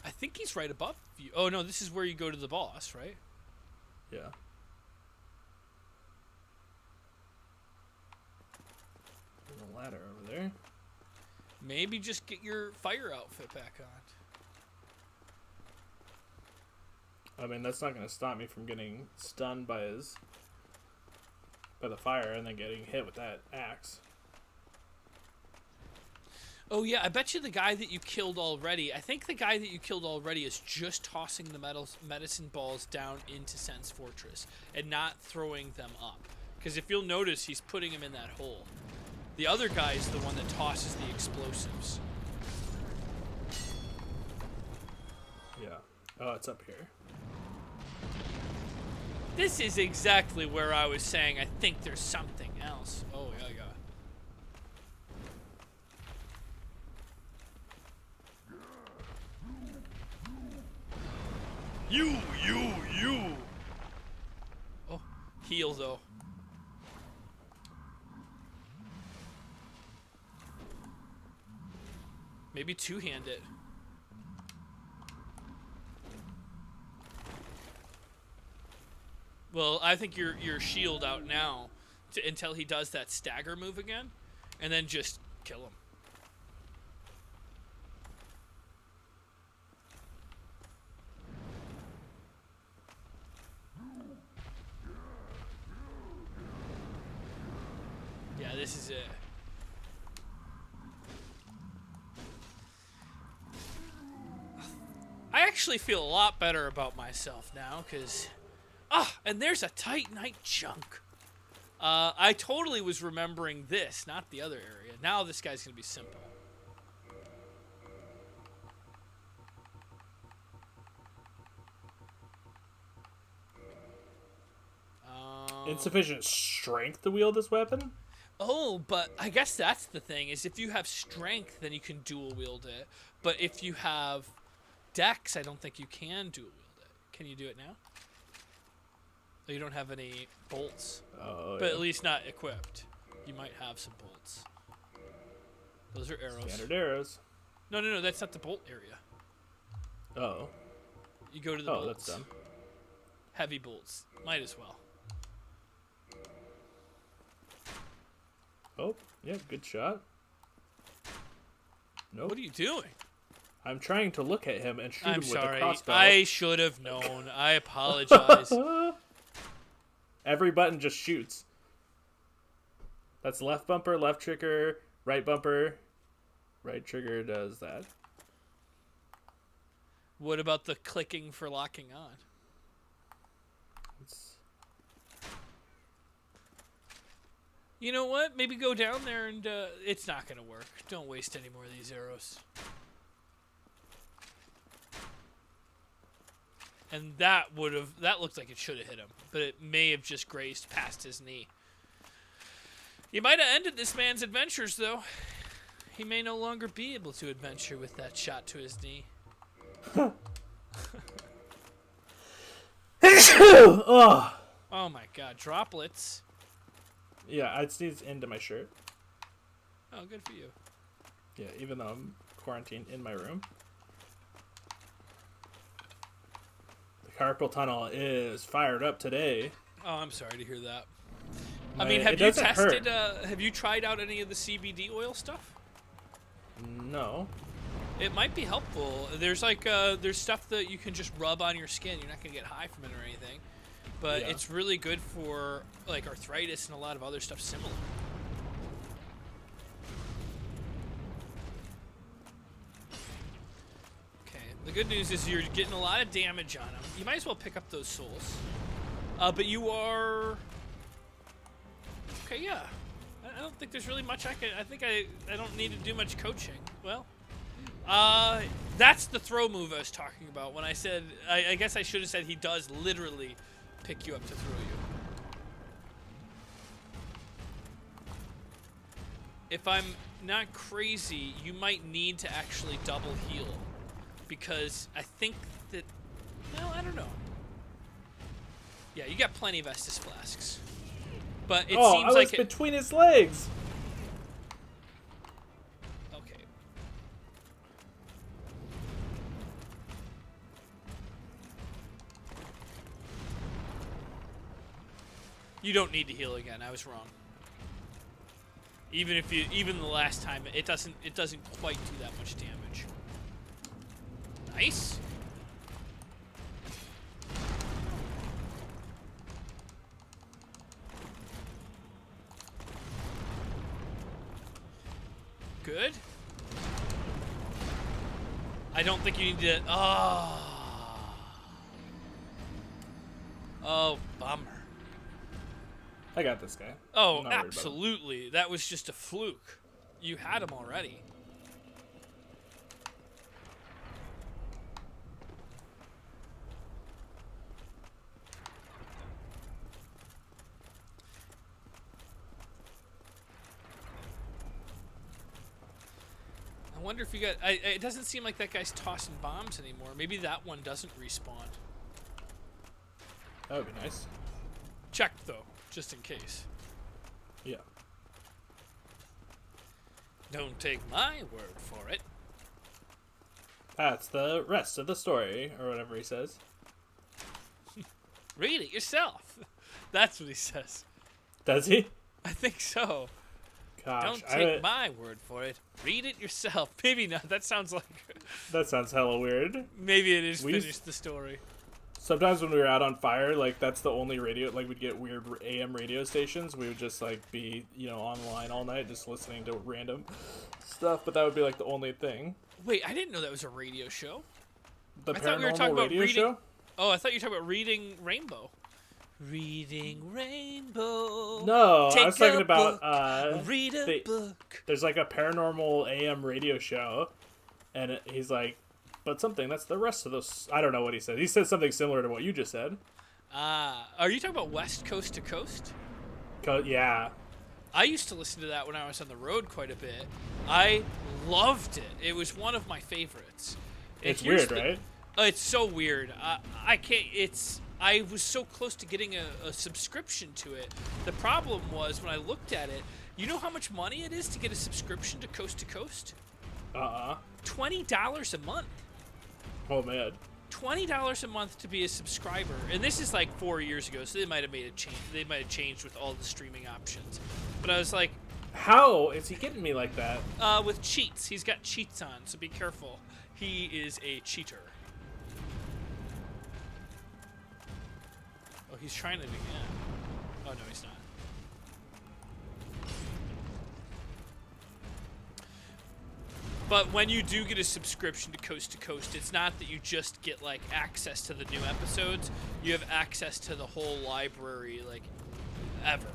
I think he's right above you. Oh, no, this is where you go to the boss, right? Yeah. There's a ladder over there. Maybe just get your fire outfit back on. I mean, that's not going to stop me from getting stunned by the fire and then getting hit with that axe. Oh, yeah, I bet you the guy that you killed already, I think the guy that you killed already is just tossing the medicine balls down into Sen's Fortress and not throwing them up. Because if you'll notice, he's putting them in that hole. The other guy is the one that tosses the explosives. Yeah. Oh, it's up here. This is exactly where I was saying I think there's something else. Oh, yeah, yeah. You. Oh, heal, though. Maybe two-hand it. Well, I think your shield out now until he does that stagger move again, and then just kill him. Yeah, this is it. I actually feel a lot better about myself now, because... Ah, and there's a Titanite chunk. I totally was remembering this, not the other area. Now this guy's going to be simple. insufficient strength to wield this weapon? Oh, but I guess that's the thing, is if you have strength, then you can dual wield it. But if you have dex, I don't think you can dual wield it. Can you do it now? Oh, you don't have any bolts. Oh, but yeah. at least not equipped. You might have some bolts. Those are arrows. Standard arrows. No, that's not the bolt area. Oh. You go to the bolts. Oh, that's dumb. Heavy bolts. Might as well. Oh, yeah, good shot. Nope. What are you doing? I'm trying to look at him and shoot him with sorry. a crossbow. I should have known. I apologize. Every button just shoots. That's left bumper, left trigger, right bumper. Right trigger does that. What about the clicking for locking on? It's... You know what? Maybe go down there and it's not going to work. Don't waste any more of these arrows. And that looked like it should have hit him, but it may have just grazed past his knee. You might have ended this man's adventures, though. He may no longer be able to adventure with that shot to his knee. Oh. Oh my god, droplets. Yeah, it sneezed into my shirt. Oh, good for you. Yeah, even though I'm quarantined in my room. The carpal tunnel is fired up today. Oh, I'm sorry to hear that. I mean, have you tested, have you tried out any of the CBD oil stuff? No. It might be helpful. There's like, there's stuff that you can just rub on your skin. You're not going to get high from it or anything. But Yeah. it's really good for, like, arthritis and a lot of other stuff similar. Okay, the good news is you're getting a lot of damage on them. You might as well pick up those souls. But you are... Okay, yeah. I don't think there's really much I think I don't need to do much coaching. Well, that's the throw move I was talking about when I said, I guess I should have said he does literally pick you up to throw you. If I'm not crazy, you might need to actually double heal. Because I think that, well, I don't know. Yeah, you got plenty of Estus flasks. But it seems I was like between his legs. Okay. You don't need to heal again. I was wrong. Even the last time, it doesn't quite do that much damage. Nice. Good. I don't think you need to... Oh, bummer. I got this guy. Oh, absolutely. That was just a fluke. You had him already. I wonder if you got... it doesn't seem like that guy's tossing bombs anymore. Maybe that one doesn't respawn. That would be nice. Check, though, just in case. Yeah. Don't take my word for it. That's the rest of the story, or whatever he says. Read it yourself. That's what he says. Does he? I think so. Gosh, Don't take my word for it. Read it yourself. Maybe not. That sounds like... That sounds hella weird. Maybe it is finish the story. Sometimes when we were out on fire, like, that's the only radio... Like, we'd get weird AM radio stations. We would just, like, be, you know, online all night just listening to random stuff. But that would be, like, the only thing. Wait, I didn't know that was a radio show. The I thought we were talking paranormal about radio reading... show? Oh, I thought you were talking about Reading Rainbow. Reading Rainbow. No, Take I was talking a about... book, read a book. There's, like, a paranormal AM radio show. And he's like... But something, that's the rest of those... I don't know what he said. He said something similar to what you just said. Are you talking about West Coast to Coast? Yeah. I used to listen to that when I was on the road quite a bit. I loved it. It was one of my favorites. And It's here's weird, right? It's so weird. I can't. I was so close to getting a subscription to it. The problem was when I looked at it. You know how much money it is to get a subscription to Coast to Coast? $20 a month. Oh man. $20 a month to be a subscriber, and this is like 4 years ago, so they might have made a change. They might have changed with all the streaming options. But I was like, how is he getting me like that? With cheats. He's got cheats on, so be careful. He is a cheater. Oh, he's trying it again. Oh no, he's not. But when you do get a subscription to Coast, it's not that you just get like access to the new episodes. You have access to the whole library, like, ever,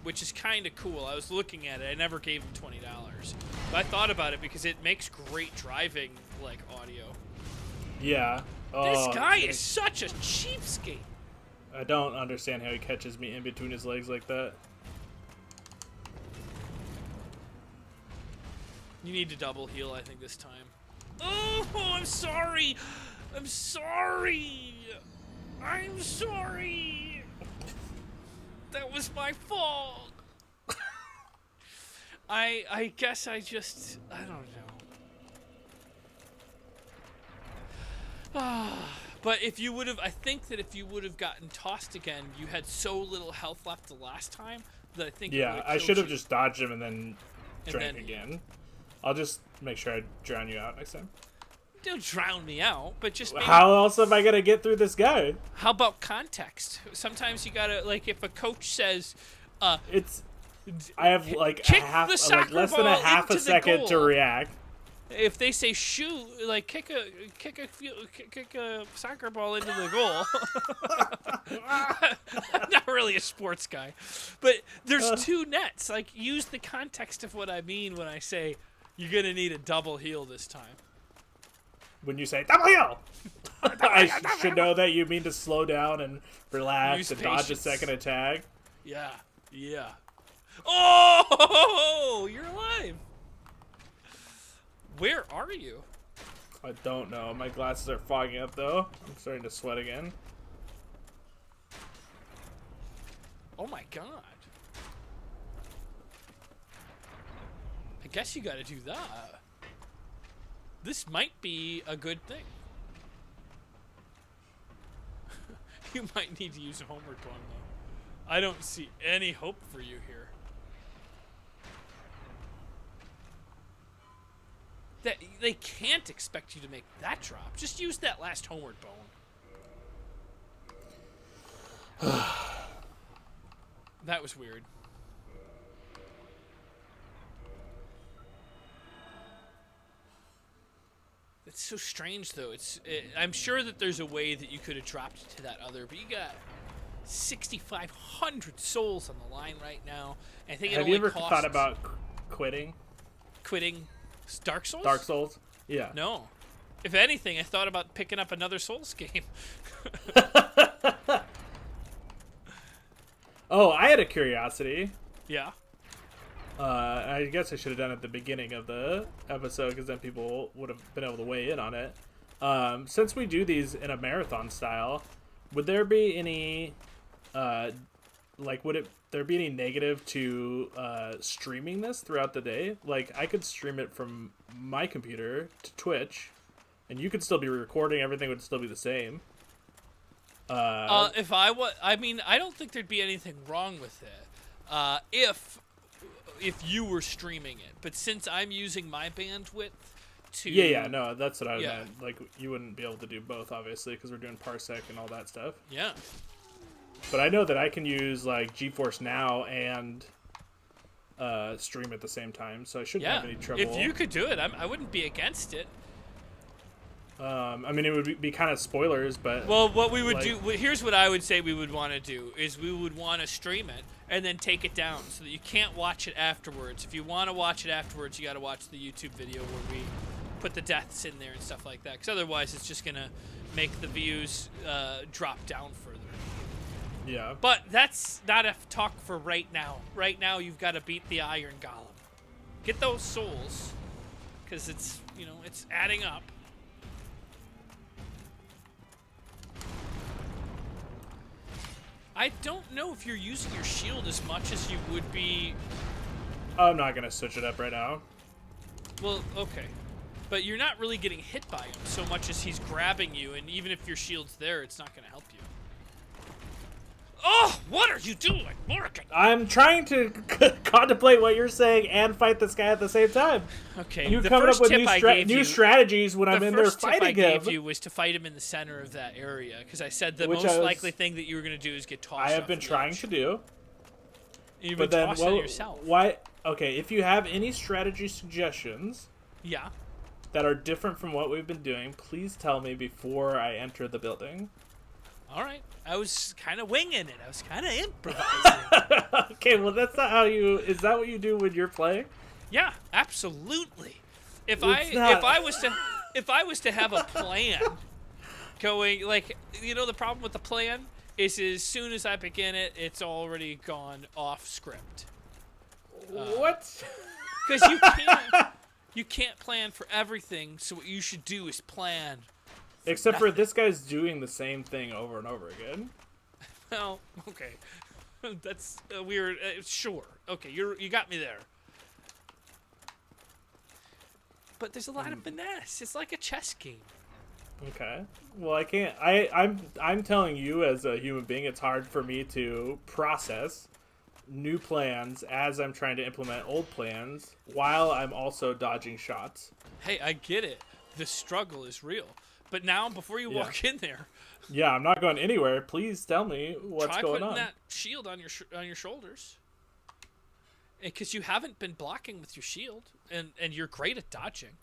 which is kind of cool. I was looking at it. I never gave him $20, but I thought about it because it makes great driving, like, audio. Yeah. This guy is such a cheapskate. I don't understand how he catches me in between his legs like that. You need to double heal, I think, this time. Oh, I'm sorry. I'm sorry. I'm sorry. That was my fault. I guess I don't know. But if you would have, I think that if you would have gotten tossed again, you had so little health left the last time that I think. Yeah, I should have just dodged him and then drank again. I'll just make sure I drown you out next time. Don't drown me out, but just maybe, how else am I gonna get through this guy? How about context? Sometimes you gotta, like, if a coach says, I have like kick half, the soccer like less than a half a second to react. If they say shoot, like kick a soccer ball into the goal. I'm not really a sports guy, but there's two nets. Like, use the context of what I mean when I say you're gonna need a double heal this time. When you say double heal, I should know that you mean to slow down and relax and dodge a second attack. Yeah. Oh, you're alive. Where are you? I don't know. My glasses are fogging up, though. I'm starting to sweat again. Oh my god. I guess you gotta do that. This might be a good thing. You might need to use a homeward bone, though. I don't see any hope for you here. That they can't expect you to make that drop. Just use that last homeward bone. That was weird. It's so strange, though. I'm sure that there's a way that you could have dropped to that other, but you got 6,500 souls on the line right now. And I think have you ever thought about quitting? Quitting Dark Souls? Dark Souls? Yeah. No. If anything, I thought about picking up another Souls game. Oh, I had a curiosity. Yeah. I guess I should have done it at the beginning of the episode because then people would have been able to weigh in on it. Since we do these in a marathon style, would there be any, would there be any negative to streaming this throughout the day? Like, I could stream it from my computer to Twitch, and you could still be recording. Everything would still be the same. I don't think there'd be anything wrong with it. If you were streaming it, but since I'm using my bandwidth to... Yeah, no, that's what I meant. Like, you wouldn't be able to do both, obviously, because we're doing parsec and all that stuff. Yeah. But I know that I can use, like, GeForce Now and stream at the same time, so I shouldn't have any trouble. If you could do it, I wouldn't be against it. I mean, it would be kind of spoilers, but... Well, what we would do... Here's what I would say we would want to do, is we would want to stream it and then take it down so that you can't watch it afterwards. If you want to watch it afterwards, you got to watch the YouTube video where we put the deaths in there and stuff like that, because otherwise it's just going to make the views drop down further. Yeah. But that's not a talk for right now. Right now, you've got to beat the Iron Golem. Get those souls, because it's, you know, it's adding up. I don't know if you're using your shield as much as you would be. I'm not gonna switch it up right now. Well, okay. But you're not really getting hit by him so much as he's grabbing you, and even if your shield's there, it's not going to help you. Oh, what are you doing, Morgan? I'm trying to contemplate what you're saying and fight this guy at the same time. Okay, You the coming up first with tip new strategies when I'm in there The first tip I fighting him. gave you was to fight him in the center of that area, because I said the Which most likely thing that you were going to do is get tossed. I have been trying to do. You've But been then, tossing it yourself. why? Okay, if you have any strategy suggestions Yeah. that are different from what we've been doing, please tell me before I enter the building. All right. I was kind of winging it. I was kind of improvising. Okay, well that's not how you. Is that what you do when you're playing? Yeah, absolutely. If not. I was to have a plan going, like, you know, the problem with the plan is as soon as I begin it, it's already gone off script. What? Because you can't plan for everything. So what you should do is plan. Except for this guy's doing the same thing over and over again. Well, okay, that's weird. Sure, okay, you got me there. But there's a lot of finesse. It's like a chess game. Okay. Well, I can't. I'm telling you, as a human being, it's hard for me to process new plans as I'm trying to implement old plans while I'm also dodging shots. Hey, I get it. The struggle is real. But now, before you walk in there, yeah, I'm not going anywhere. Please tell me what's try going putting on. that shield on your shoulders. Because you haven't been blocking with your shield, and you're great at dodging.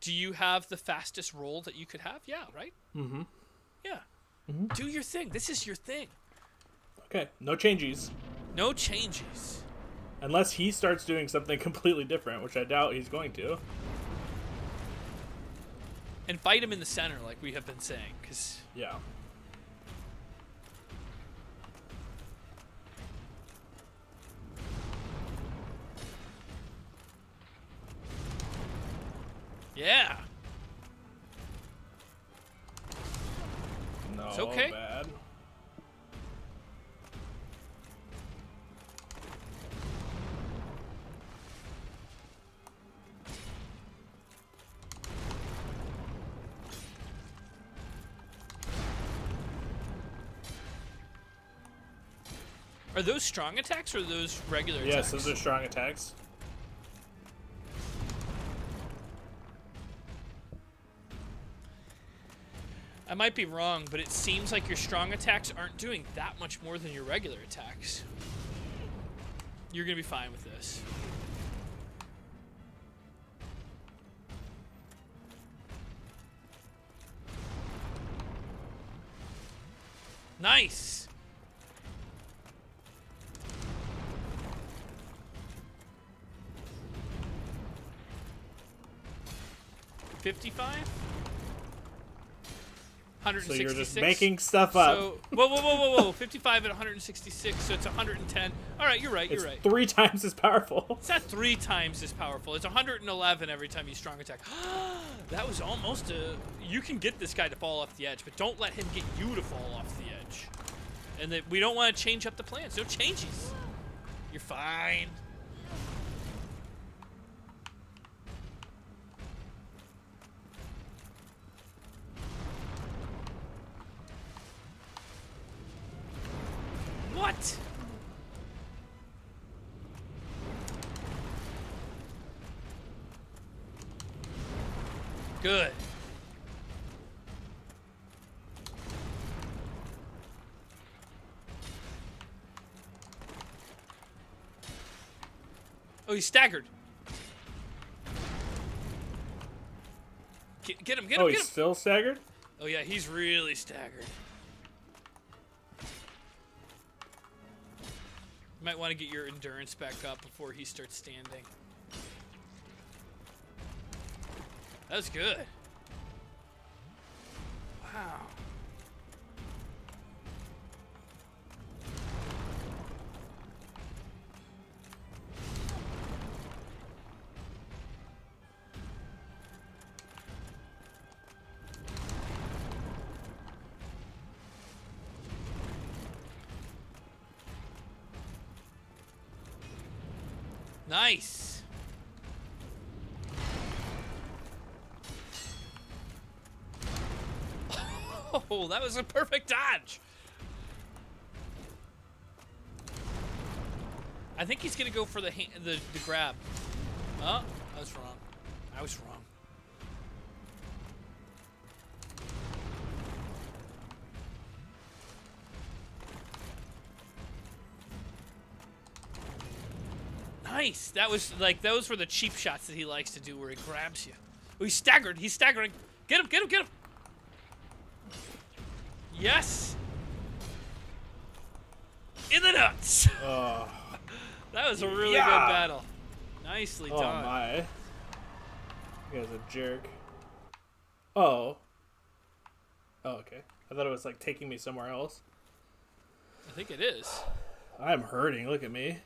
Do you have the fastest roll that you could have? Yeah, right? Mm-hmm. Yeah. Mm-hmm. Do your thing. This is your thing. Okay, no changes. No changes. Unless he starts doing something completely different, which I doubt he's going to. And fight him in the center, like we have been saying, because... Yeah. Yeah. No, It's okay. bad. Are those strong attacks or are those regular attacks? Yes, those are strong attacks. I might be wrong, but it seems like your strong attacks aren't doing that much more than your regular attacks. You're going to be fine with this. Nice! $55? So you're 166. just making stuff up. So, whoa. 55 at 166, so it's 110. All right, you're right, It's you're right. 3 times as powerful. It's not 3 times as powerful. It's 111 every time you strong attack. That was almost a... You can get this guy to fall off the edge, but don't let him get you to fall off the edge. And we don't want to change up the plans. No changes. You're fine. What? Good. Oh, he's staggered. Get him, get him, Oh, get he's him. still staggered? Oh, yeah, he's really staggered. You might want to get your endurance back up before he starts standing. That was good. Wow. Nice. Oh, that was a perfect dodge. I think he's gonna go for the grab. Oh, I was wrong. I was wrong. Nice. That was like, those were the cheap shots that he likes to do, where he grabs you. Oh, he's staggered. He's staggering. Get him! Get him! Get him! Yes. In the nuts. Oh. That was a really good battle. Nicely done. Oh my. You guy's a jerk. Oh. Oh, okay. I thought it was like taking me somewhere else. I think it is. I'm hurting. Look at me.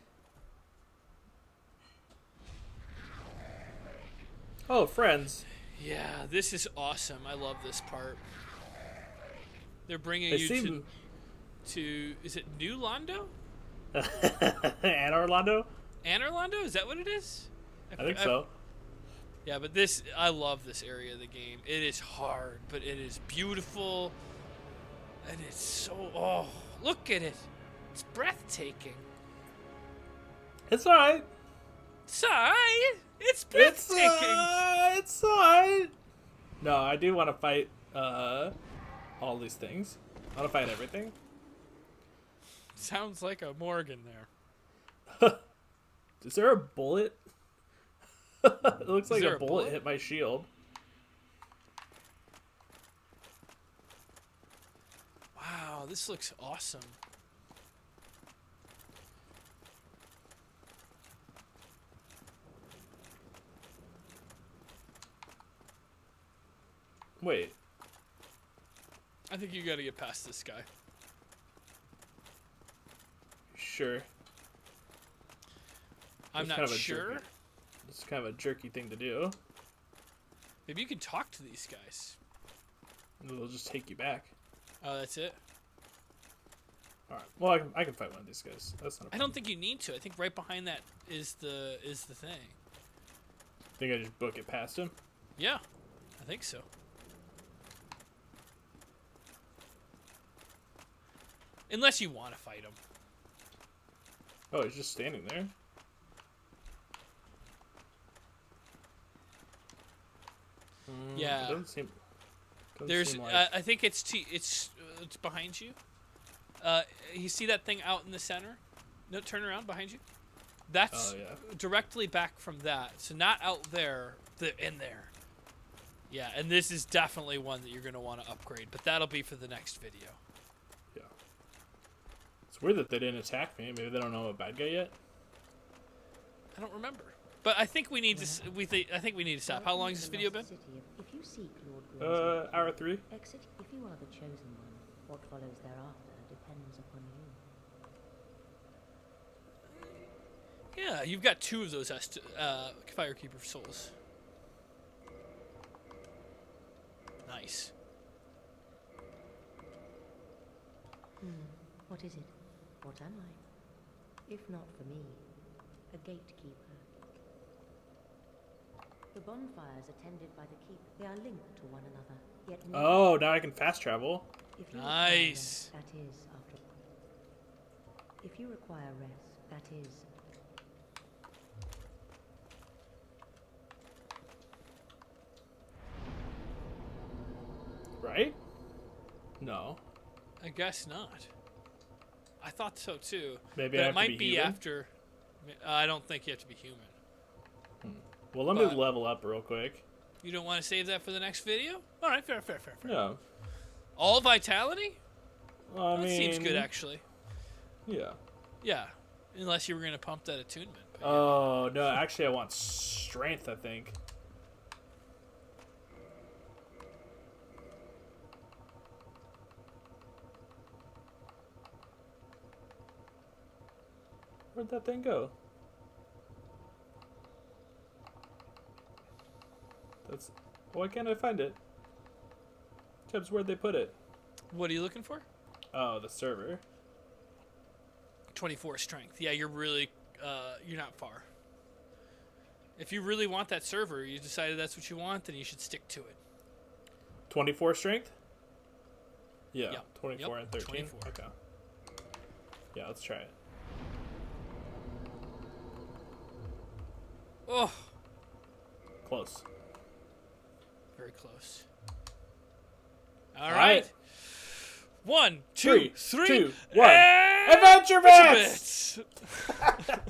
Oh, friends. Yeah, this is awesome. I love this part. They're bringing They you seem... to is it New Londo? And Orlando? Orlando? Is that what it is? I think so. Yeah, but this, I love this area of the game. It is hard, but it is beautiful. And it's so, oh, look at it. It's breathtaking. It's alright. It's alright. It's breathtaking. It's alright. No, I do want to fight all these things. I want to fight everything. Sounds like a Morgan there. Is there a bullet? It looks like a bullet hit my shield. Wow, this looks awesome. Wait. I think you got to get past this guy. Sure. I'm not sure. It's kind of a jerky thing to do. Maybe you can talk to these guys. They'll just take you back. Oh, that's it? All right. Well, I can fight one of these guys. That's not a problem. I don't think you need to. I think right behind that is the thing. Think I just book it past him? Yeah, I think so. Unless you want to fight him. Oh, he's just standing there. Yeah. It doesn't seem. There's. Seem like... I think it's behind you. You see that thing out in the center? No, turn around behind you. That's directly back from that. So not out there. In there. Yeah, and this is definitely one that you're going to want to upgrade, but that'll be for the next video. Yeah. It's weird that they didn't attack me. Maybe they don't know I'm a bad guy yet. I don't remember. But I think we need to. I think we need to stop. How long has this video been? Hour 3. Exit if you are the chosen one. What follows thereafter depends upon you. Yeah, you've got 2 of those Firekeeper souls. Nice. What is it? What am I? If not for me, a gatekeeper. The bonfires attended by the keep, they are linked to one another. Yet oh, now I can fast travel. If you nice. Rest, that is after. If you require rest, that is. Right? No. I guess not. I thought so too. Maybe but I have it might to be be human? after. I don't think you have to be human. Well, let me level up real quick. You don't want to save that for the next video? All right, fair. Yeah. All vitality? Well, That seems good, actually. Yeah. Yeah, unless you were going to pump that attunement. Oh, no, actually I want strength, I think. Where'd that thing go? That's... Why can't I find it? Tibbs, where'd they put it? What are you looking for? Oh, the server. 24 strength. Yeah, you're really, you're not far. If you really want that server, you decided that's what you want, then you should stick to it. 24 strength? Yeah, Yep. 24 and 13. 24. Okay. Yeah, let's try it. Oh, Close. very close. All right. 1, 2, 3. 2, 1. AdventureBits! AdventureBits!